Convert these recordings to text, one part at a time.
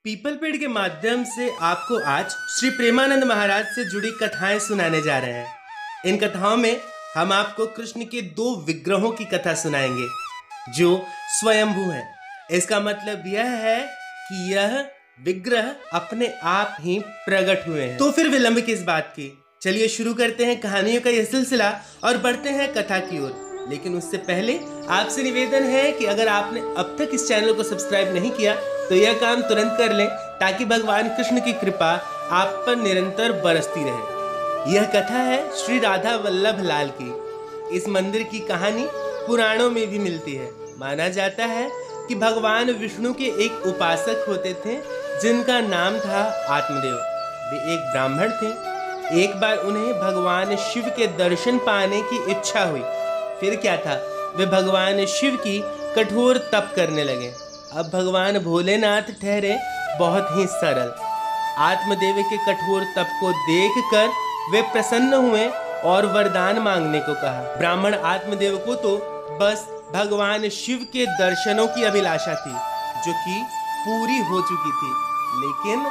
People पेड़ के माध्यम से आपको आज श्री प्रेमानंद महाराज से जुड़ी कथाएं सुनाने जा रहे हैं। इन कथाओं में हम आपको कृष्ण के दो विग्रहों की कथा सुनाएंगे जो स्वयंभू हैं। इसका मतलब यह है कि यह विग्रह अपने आप ही प्रकट हुए हैं। तो फिर विलंब किस बात की, चलिए शुरू करते हैं कहानियों का यह सिलसिला और बढ़ते हैं कथा की ओर। लेकिन उससे पहले आपसे निवेदन है कि अगर आपने अब तक इस चैनल को सब्सक्राइब नहीं किया तो यह काम तुरंत कर लें ताकि भगवान कृष्ण की कृपा आप पर निरंतर बरसती रहे। यह कथा है श्री राधा वल्लभ लाल की। इस मंदिर की कहानी पुराणों में भी मिलती है। माना जाता है कि भगवान विष्णु के एक उपासक होते थे जिनका नाम था आत्मदेव। वे एक ब्राह्मण थे। एक बार उन्हें भगवान शिव के दर्शन पाने की इच्छा हुई। फिर क्या था, वे भगवान शिव की कठोर तप करने लगे। अब भगवान भोलेनाथ ठहरे बहुत ही सरल। आत्मदेव के कठोर तप को देखकर वे प्रसन्न हुए और वरदान मांगने को कहा। ब्राह्मण आत्मदेव को तो बस भगवान शिव के दर्शनों की अभिलाषा थी जो कि पूरी हो चुकी थी, लेकिन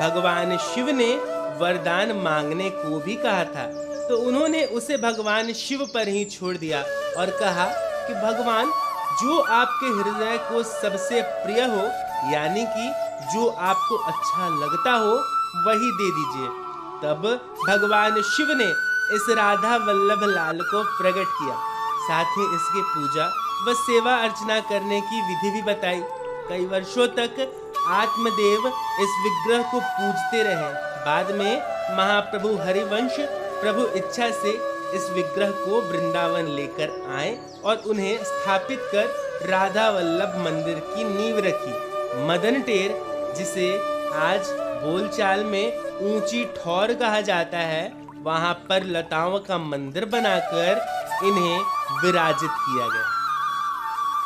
भगवान शिव ने वरदान मांगने को भी कहा था, तो उन्होंने उसे भगवान शिव पर ही छोड़ दिया और कहा कि भगवान, जो आपके हृदय को सबसे प्रिय हो, यानी कि जो आपको अच्छा लगता हो, वही दे दीजिए। तब भगवान शिव ने इस राधा वल्लभ लाल को प्रकट किया। साथ ही इसकी पूजा व सेवा अर्चना करने की विधि भी बताई। कई वर्षों तक आत्मदेव इस विग्रह को पूजते रहे। बाद में महाप्रभु हरिवंश प्रभु इच्छा से इस विग्रह को वृंदावन लेकर आए और उन्हें स्थापित कर राधा वल्लभ मंदिर की नींव रखी। मदन टेर, जिसे आज बोलचाल में ऊंची ठौर कहा जाता है, वहां पर लताओं का मंदिर बनाकर इन्हें विराजित किया गया।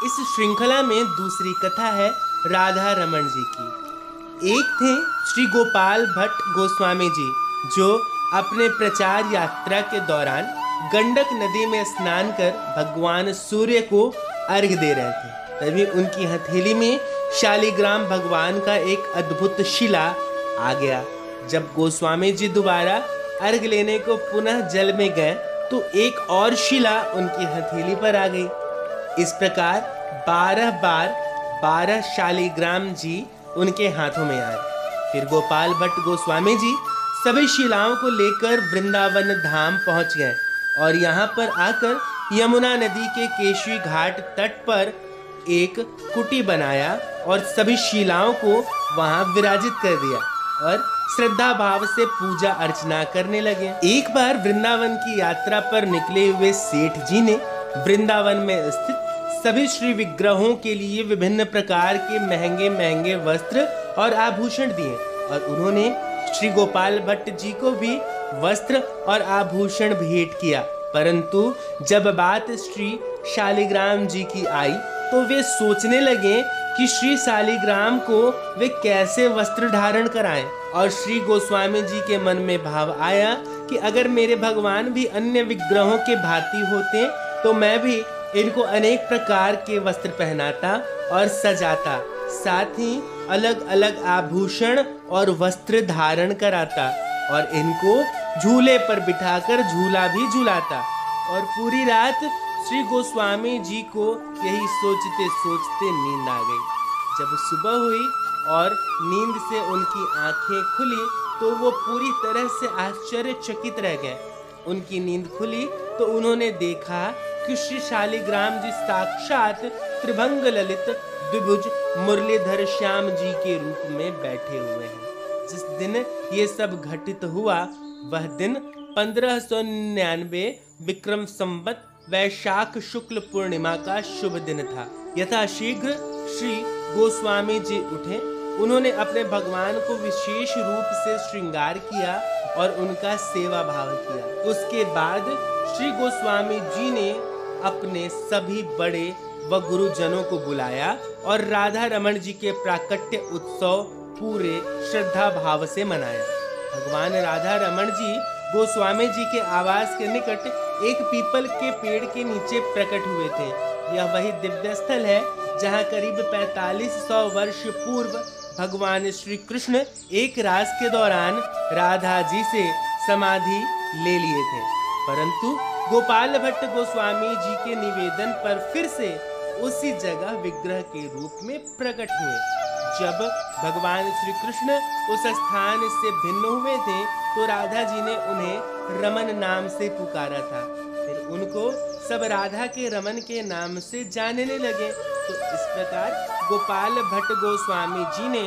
इस श्रृंखला में दूसरी कथा है राधा रमण जी की। एक थे श्री गोपाल भट्ट गोस्वामी जी जो अपने प्रचार यात्रा के दौरान गंडक नदी में स्नान कर भगवान सूर्य को अर्घ्य दे रहे थे। तभी उनकी हथेली में शालिग्राम भगवान का एक अद्भुत शिला आ गया। जब गोस्वामी जी दोबारा अर्घ्य लेने को पुनः जल में गए तो एक और शिला उनकी हथेली पर आ गई। इस प्रकार 12 बार 12 शालिग्राम जी उनके हाथों में आए। फिर गोपाल भट्ट गोस्वामी जी सभी शिलाओं को लेकर वृंदावन धाम पहुंच गए और यहाँ पर आकर यमुना नदी के केशवी घाट तट पर एक कुटी बनाया और सभी शिलाओं को वहाँ विराजित कर दिया और श्रद्धा भाव से पूजा अर्चना करने लगे। एक बार वृंदावन की यात्रा पर निकले हुए सेठ जी ने वृंदावन में स्थित सभी श्री विग्रहों के लिए विभिन्न प्रकार के महंगे महंगे वस्त्र और आभूषण दिए और उन्होंने श्री गोपाल भट्ट जी को भी वस्त्र और आभूषण भेंट किया। परंतु जब बात श्री शालिग्राम जी की आई तो वे सोचने लगे कि श्री शालिग्राम को वे कैसे वस्त्र धारण कराएं। और श्री गोस्वामी जी के मन में भाव आया कि अगर मेरे भगवान भी अन्य विग्रहों के भांति होते तो मैं भी इनको अनेक प्रकार के वस्त्र पहनाता और सजाता, साथ ही अलग अलग आभूषण और वस्त्र धारण कराता और इनको झूले पर बिठाकर झूला भी झूलाता। और पूरी रात श्री गोस्वामी जी को यही सोचते सोचते नींद आ गई। जब सुबह हुई और नींद से उनकी आंखें खुली तो वो पूरी तरह से आश्चर्यचकित रह गए। उनकी नींद खुली तो उन्होंने देखा कि श्री शालिग्राम जी साक्षात त्रिभंग ललित द्विभुज मुरलीधर श्याम जी के रूप में बैठे हुए हैं। जिस दिन ये सब घटित हुआ वह दिन 1599 विक्रम संवत वैशाख शुक्ल पूर्णिमा का शुभ दिन था। यथाशीघ्र श्री गोस्वामी जी उठे। उन्होंने अपने भगवान को विशेष रूप से श्रृंगार किया और उनका सेवा भाव किया। उसके बाद श्री गोस्वामी जी ने अपने सभी बड़े व गुरुजनों को बुलाया और राधा रमण जी के प्राकट्य उत्सव पूरे श्रद्धा भाव से मनाया। भगवान राधा रमण जी गोस्वामी जी के आवास के निकट एक पीपल के पेड़ के नीचे प्रकट हुए थे। यह वही दिव्य स्थल है जहाँ करीब 4500 वर्ष पूर्व भगवान श्री कृष्ण एक रास के दौरान राधा जी से समाधि ले लिए थे, परंतु गोपाल भट्ट गोस्वामी जी के निवेदन पर फिर से उसी जगह विग्रह के रूप में प्रकट हुए। जब भगवान श्री कृष्ण उस स्थान से भिन्न हुए थे तो राधा जी ने उन्हें रमन नाम से पुकारा था। फिर उनको सब राधा के रमन के नाम से जानने लगे। तो इस प्रकार गोपाल भट्ट गोस्वामी जी ने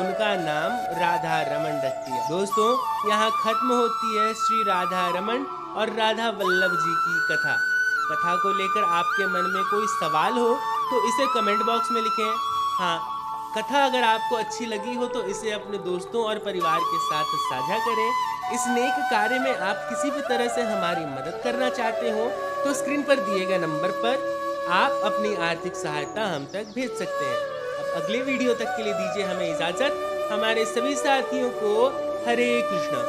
उनका नाम राधा रमन रख दिया। दोस्तों, यहाँ खत्म होती है श्री राधा रमन और राधा वल्लभ जी की कथा। कथा को लेकर आपके मन में कोई सवाल हो तो इसे कमेंट बॉक्स में लिखें। हाँ, कथा अगर आपको अच्छी लगी हो तो इसे अपने दोस्तों और परिवार के साथ साझा करें। इस नेक कार्य में आप किसी भी तरह से हमारी मदद करना चाहते हो तो स्क्रीन पर दिए गए नंबर पर आप अपनी आर्थिक सहायता हम तक भेज सकते हैं। अब अगले वीडियो तक के लिए दीजिए हमें इजाजत। हमारे सभी साथियों को हरे कृष्णा।